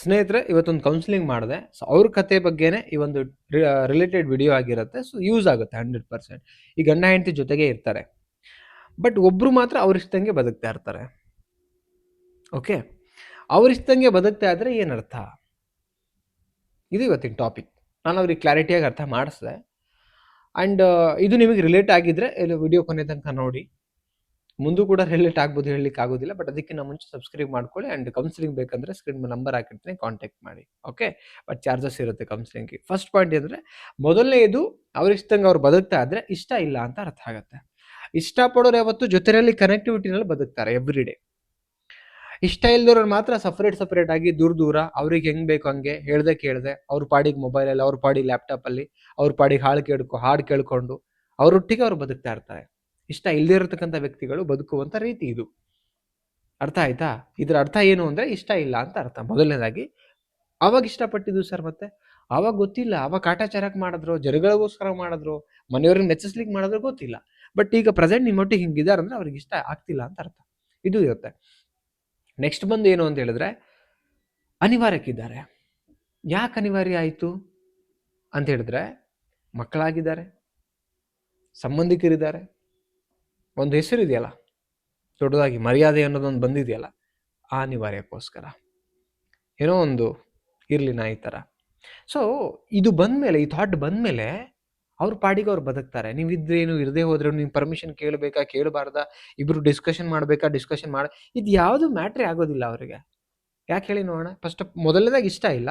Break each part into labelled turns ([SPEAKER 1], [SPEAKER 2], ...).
[SPEAKER 1] ಸ್ನೇಹಿತರೆ, ಇವತ್ತೊಂದು ಕೌನ್ಸಿಲಿಂಗ್ ಮಾಡಿದೆ. ಸೊ ಅವ್ರ ಕತೆ ಬಗ್ಗೆನೇ ಈ ಒಂದು ರಿಲೇಟೆಡ್ ವಿಡಿಯೋ ಆಗಿರುತ್ತೆ. ಸೊ ಯೂಸ್ ಆಗುತ್ತೆ 100%. ಈ ಗಂಡ ಹೆಂಡತಿ ಜೊತೆಗೆ ಇರ್ತಾರೆ, ಬಟ್ ಒಬ್ರು ಮಾತ್ರ ಅವ್ರಿಷ್ಟಂಗೆ ಬದುಕ್ತಾ ಇರ್ತಾರೆ. ಓಕೆ, ಅವ್ರಿಷ್ಟಂಗೆ ಬದುಕ್ತಾ ಇದ್ರೆ ಏನರ್ಥ? ಇದು ಇವತ್ತಿನ ಟಾಪಿಕ್. ನಾನು ಅವ್ರಿಗೆ ಕ್ಲಾರಿಟಿಯಾಗಿ ಅರ್ಥ ಮಾಡಿಸಿದೆ. ಆ್ಯಂಡ್ ಇದು ನಿಮಗೆ ರಿಲೇಟ್ ಆಗಿದ್ರೆ ಇಲ್ಲಿ ವಿಡಿಯೋ ಕೊನೆ ತನಕ ನೋಡಿ. ಮುಂದೂ ಕೂಡ ರಿಲೇಟ್ ಆಗ್ಬೋದು, ಹೇಳಲಿಕ್ಕೆ ಆಗೋದಿಲ್ಲ. ಬಟ್ ಅದಕ್ಕಿಂತ ಮುಂಚೆ ಸಬ್ಸ್ಕ್ರೈಬ್ ಮಾಡ್ಕೊಳ್ಳಿ. ಆ್ಯಂಡ್ ಕೌನ್ಸಿಲಿಂಗ್ ಬೇಕಂದ್ರೆ ಸ್ಕ್ರೀನ್ ಮೇಲೆ ನಂಬರ್ ಹಾಕಿರ್ತೀನಿ, ಕಾಂಟ್ಯಾಕ್ಟ್ ಮಾಡಿ. ಓಕೆ, ಬಟ್ ಚಾರ್ಜಸ್ ಇರುತ್ತೆ ಕೌನ್ಸಿಲಿಂಗ್ಗೆ. ಫಸ್ಟ್ ಪಾಯಿಂಟ್ ಅಂದರೆ, ಮೊದಲನೇದು ಅವ್ರಿಷ್ಟಂಗೆ ಅವ್ರು ಬದುಕ್ತಾ ಇದ್ರೆ ಇಷ್ಟ ಇಲ್ಲ ಅಂತ ಅರ್ಥ ಆಗುತ್ತೆ. ಇಷ್ಟಪಡೋರು ಯಾವತ್ತು ಜೊತೆಯಲ್ಲಿ ಕನೆಕ್ಟಿವಿಟಿನಲ್ಲಿ ಬದುಕ್ತಾರೆ ಎವ್ರಿ ಡೇ. ಇಷ್ಟ ಇಲ್ದವ್ರು ಮಾತ್ರ ಸಪ್ರೇಟ್ ಆಗಿ ದೂರ ಅವ್ರಿಗೆ ಹೆಂಗೆ ಬೇಕು ಹಂಗೆ ಹೇಳ್ದೆ ಕೇಳ್ದೆ ಅವ್ರ ಪಾಡಿಗೆ ಮೊಬೈಲಲ್ಲಿ, ಅವ್ರ ಪಾಡಿಗೆ ಲ್ಯಾಪ್ಟಾಪಲ್ಲಿ, ಅವ್ರ ಪಾಡಿಗೆ ಹಾಡು ಕೇಳ್ಕೊಂಡು ಅವರೊಟ್ಟಿಗೆ ಅವ್ರು ಬದುಕ್ತಾ ಇರ್ತಾರೆ. ಇಷ್ಟ ಇಲ್ಲದೇ ಇರತಕ್ಕಂಥ ವ್ಯಕ್ತಿಗಳು ಬದುಕುವಂಥ ರೀತಿ ಇದು. ಅರ್ಥ ಆಯ್ತಾ? ಇದರ ಅರ್ಥ ಏನು ಅಂದರೆ ಇಷ್ಟ ಇಲ್ಲ ಅಂತ ಅರ್ಥ. ಮೊದಲನೇದಾಗಿ, ಅವಾಗ ಇಷ್ಟಪಟ್ಟಿದ್ದು ಸರ್, ಮತ್ತೆ ಅವಾಗ ಗೊತ್ತಿಲ್ಲ, ಅವಾಗ ಕಾಟಾಚಾರಕ್ಕೆ ಮಾಡಿದ್ರು, ಜನಗಳಿಗೋಸ್ಕರ ಮಾಡಿದ್ರು, ಮನೆಯವ್ರಿಗೆ ಮೆಚ್ಚಿಸ್ಲಿಕ್ಕೆ ಮಾಡಿದ್ರು ಗೊತ್ತಿಲ್ಲ. ಬಟ್ ಈಗ ಪ್ರೆಸೆಂಟ್ ನಿಮ್ಮೊಟ್ಟಿಗೆ ಹಿಂಗಿದ್ದಾರೆ ಅಂದರೆ ಅವ್ರಿಗೆ ಇಷ್ಟ ಆಗ್ತಿಲ್ಲ ಅಂತ ಅರ್ಥ. ಇದು ಇರುತ್ತೆ. ನೆಕ್ಸ್ಟ್ ಬಂದು ಏನು ಅಂತ ಹೇಳಿದ್ರೆ, ಅನಿವಾರ್ಯಕ್ಕಿದ್ದಾರೆ. ಯಾಕೆ ಅನಿವಾರ್ಯ ಆಯಿತು ಅಂತ ಹೇಳಿದ್ರೆ, ಮಕ್ಕಳಾಗಿದ್ದಾರೆ, ಸಂಬಂಧಿಕರಿದ್ದಾರೆ, ಒಂದು ಹೆಸರಿದೆಯಲ್ಲ ದೊಡ್ಡದಾಗಿ, ಮರ್ಯಾದೆ ಅನ್ನೋದೊಂದು ಬಂದಿದೆಯಲ್ಲ, ಆ ಅನಿವಾರ್ಯಕ್ಕೋಸ್ಕರ ಏನೋ ಒಂದು ಇರಲಿ ನಾ ಈ ಥರ. ಸೊ ಇದು ಬಂದಮೇಲೆ, ಈ ಥಾಟ್ ಬಂದಮೇಲೆ ಅವ್ರ ಪಾಡಿಗೆ ಅವ್ರು ಬದುಕ್ತಾರೆ. ನೀವು ಇದ್ರೇನು, ಇರದೇ ಹೋದ್ರೆ ನೀವು ಪರ್ಮಿಷನ್ ಕೇಳಬೇಕಾ ಕೇಳಬಾರ್ದಾ, ಇಬ್ಬರು ಡಿಸ್ಕಷನ್ ಮಾಡಿ, ಇದು ಯಾವುದು ಮ್ಯಾಟ್ರೇ ಆಗೋದಿಲ್ಲ ಅವರಿಗೆ. ಯಾಕೆ ಹೇಳಿ ನೋಡೋಣ? ಫಸ್ಟ್ ಮೊದಲನೇದಾಗಿ ಇಷ್ಟ ಇಲ್ಲ,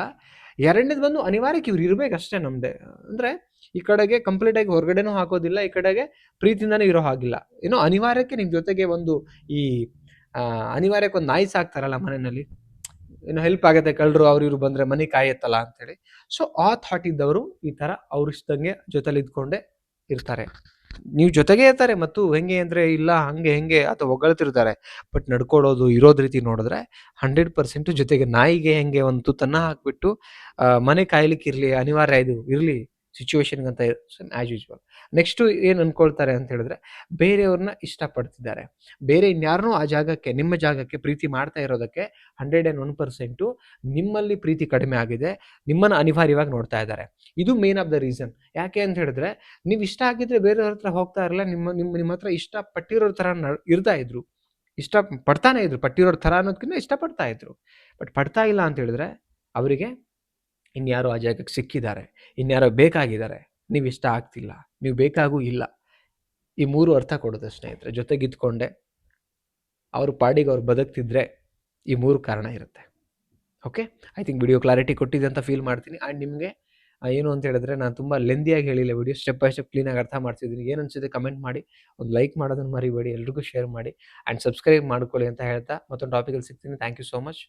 [SPEAKER 1] ಎರಡನೇದು ಬಂದು ಅನಿವಾರ್ಯಕ್ಕೆ ಇವ್ರು ಇರಬೇಕಷ್ಟೇ ನಮ್ಮದೇ. ಅಂದರೆ ಈ ಕಡೆಗೆ ಕಂಪ್ಲೀಟಾಗಿ ಹೊರಗಡೆನೂ ಹಾಕೋದಿಲ್ಲ, ಈ ಕಡೆಗೆ ಪ್ರೀತಿಯಿಂದನೇ ಇರೋ ಹಾಗಿಲ್ಲ. ಏನೋ ಅನಿವಾರ್ಯಕ್ಕೆ ನಿಮ್ಮ ಜೊತೆಗೆ ಒಂದು ಈ ಅನಿವಾರ್ಯಕ್ಕೆ ಒಂದು ನಾಯಿ ಸಾಕ್ತಾರಲ್ಲ ಮನೆಯಲ್ಲಿ, ಏನೋ ಹೆಲ್ಪ್ ಆಗುತ್ತೆ, ಕಳ್ಳರು ಅವ್ರು ಇವ್ರು ಬಂದರೆ ಮನೆ ಕಾಯತ್ತಲ್ಲ ಅಂತೇಳಿ. ಸೊ ಆ ಥಾಟ್ ಇದ್ದವರು ಈ ಥರ ಅವ್ರ ಇಷ್ಟಂಗೆ ಜೊತೆಲಿ ಇದ್ಕೊಂಡೇ ಇರ್ತಾರೆ. ನೀವು ಜೊತೆಗೆ ಇರ್ತಾರೆ ಮತ್ತು ಹೆಂಗೆ ಅಂದರೆ ಇಲ್ಲ ಹಂಗೆ ಹೆಂಗೆ ಅಥವಾ ಹೊಗಳ್ತಿರ್ತಾರೆ. ಬಟ್ ನಡ್ಕೊಳ್ಳೋದು ಇರೋದು ರೀತಿ ನೋಡಿದ್ರೆ 100% ಜೊತೆಗೆ ನಾಯಿಗೆ ಹೆಂಗೆ ಒಂದು ತುತ್ತನ್ನು ಹಾಕ್ಬಿಟ್ಟು ಮನೆ ಕಾಯ್ಲಿಕ್ಕೆ ಇರಲಿ, ಅನಿವಾರ್ಯ ಇದು ಇರಲಿ ಸಿಚುವೇಶನ್ಗಂತ ಆ್ಯಸ್ ಯೂಶ್ವಲ್. ನೆಕ್ಸ್ಟು ಏನು ಅಂದ್ಕೊಳ್ತಾರೆ ಅಂತ ಹೇಳಿದ್ರೆ, ಬೇರೆಯವ್ರನ್ನ ಇಷ್ಟಪಡ್ತಿದ್ದಾರೆ, ಬೇರೆ ಇನ್ಯಾರನ್ನೂ ಆ ಜಾಗಕ್ಕೆ, ನಿಮ್ಮ ಜಾಗಕ್ಕೆ ಪ್ರೀತಿ ಮಾಡ್ತಾ ಇರೋದಕ್ಕೆ 101% ನಿಮ್ಮಲ್ಲಿ ಪ್ರೀತಿ ಕಡಿಮೆ ಆಗಿದೆ, ನಿಮ್ಮನ್ನು ಅನಿವಾರ್ಯವಾಗಿ ನೋಡ್ತಾ ಇದ್ದಾರೆ. ಇದು ಮೇನ್ ಆಫ್ ದ ರೀಸನ್. ಯಾಕೆ ಅಂತ ಹೇಳಿದ್ರೆ, ನೀವು ಇಷ್ಟ ಆಗಿದ್ರೆ ಬೇರೆಯವ್ರ ಹತ್ರ ಹೋಗ್ತಾ ಇರಲ್ಲ, ನಿಮ್ಮ ಹತ್ರ ಇಷ್ಟಪಟ್ಟಿರೋರ ಥರ ಇರ್ತಾ ಇದ್ರು, ಇಷ್ಟ ಪಡ್ತಾನೆ ಇದ್ರು. ಪಟ್ಟಿರೋರ ಥರ ಅನ್ನೋದಕ್ಕಿಂತ ಇಷ್ಟಪಡ್ತಾ ಇದ್ರು. ಬಟ್ ಪಡ್ತಾ ಇಲ್ಲ ಅಂತ ಹೇಳಿದ್ರೆ ಅವರಿಗೆ ಇನ್ಯಾರೋ ಆ ಜಾಗಕ್ಕೆ ಸಿಕ್ಕಿದ್ದಾರೆ, ಇನ್ಯಾರೋ ಬೇಕಾಗಿದ್ದಾರೆ, ನೀವು ಇಷ್ಟ ಆಗ್ತಿಲ್ಲ, ನೀವು ಬೇಕಾಗೂ ಇಲ್ಲ. ಈ 3 ಅರ್ಥ ಕೊಡುತ್ತೆ ಸ್ನೇಹಿತರೆ. ಜೊತೆಗಿದ್ಕೊಂಡೆ ಅವ್ರ ಪಾಡಿಗೆ ಅವ್ರು ಬದುಕ್ತಿದ್ರೆ ಈ 3 ಕಾರಣ ಇರುತ್ತೆ. Okay, I think video clarity ಕೊಟ್ಟಿದೆ ಅಂತ ಫೀಲ್ ಮಾಡ್ತೀನಿ. ಆ್ಯಂಡ್ ನಿಮಗೆ ಏನು ಅಂತ ಹೇಳಿದ್ರೆ, ನಾನು ತುಂಬ ಲೆಂದಿಯಾಗಿ ಹೇಳಿಲ್ಲ ವಿಡಿಯೋ, ಸ್ಟೆಪ್ ಬೈ ಸ್ಟೆಪ್ ಕ್ಲೀನಾಗಿ ಅರ್ಥ ಮಾಡ್ತಿದ್ದೀನಿ. ಏನು ಅನಿಸಿದೆ ಕಮೆಂಟ್ ಮಾಡಿ, ಒಂದು ಲೈಕ್ ಮಾಡೋದನ್ನು ಮರಿಬೇಡಿ, ಎಲ್ರಿಗೂ ಶೇರ್ ಮಾಡಿ ಆ್ಯಂಡ್ ಸಬ್ಸ್ಕ್ರೈಬ್ ಮಾಡ್ಕೊಳ್ಳಿ ಅಂತ ಹೇಳ್ತಾ ಮತ್ತೊಂದು ಟಾಪಿಕಲ್ಲಿ ಸಿಗ್ತೀನಿ. Thank you so much.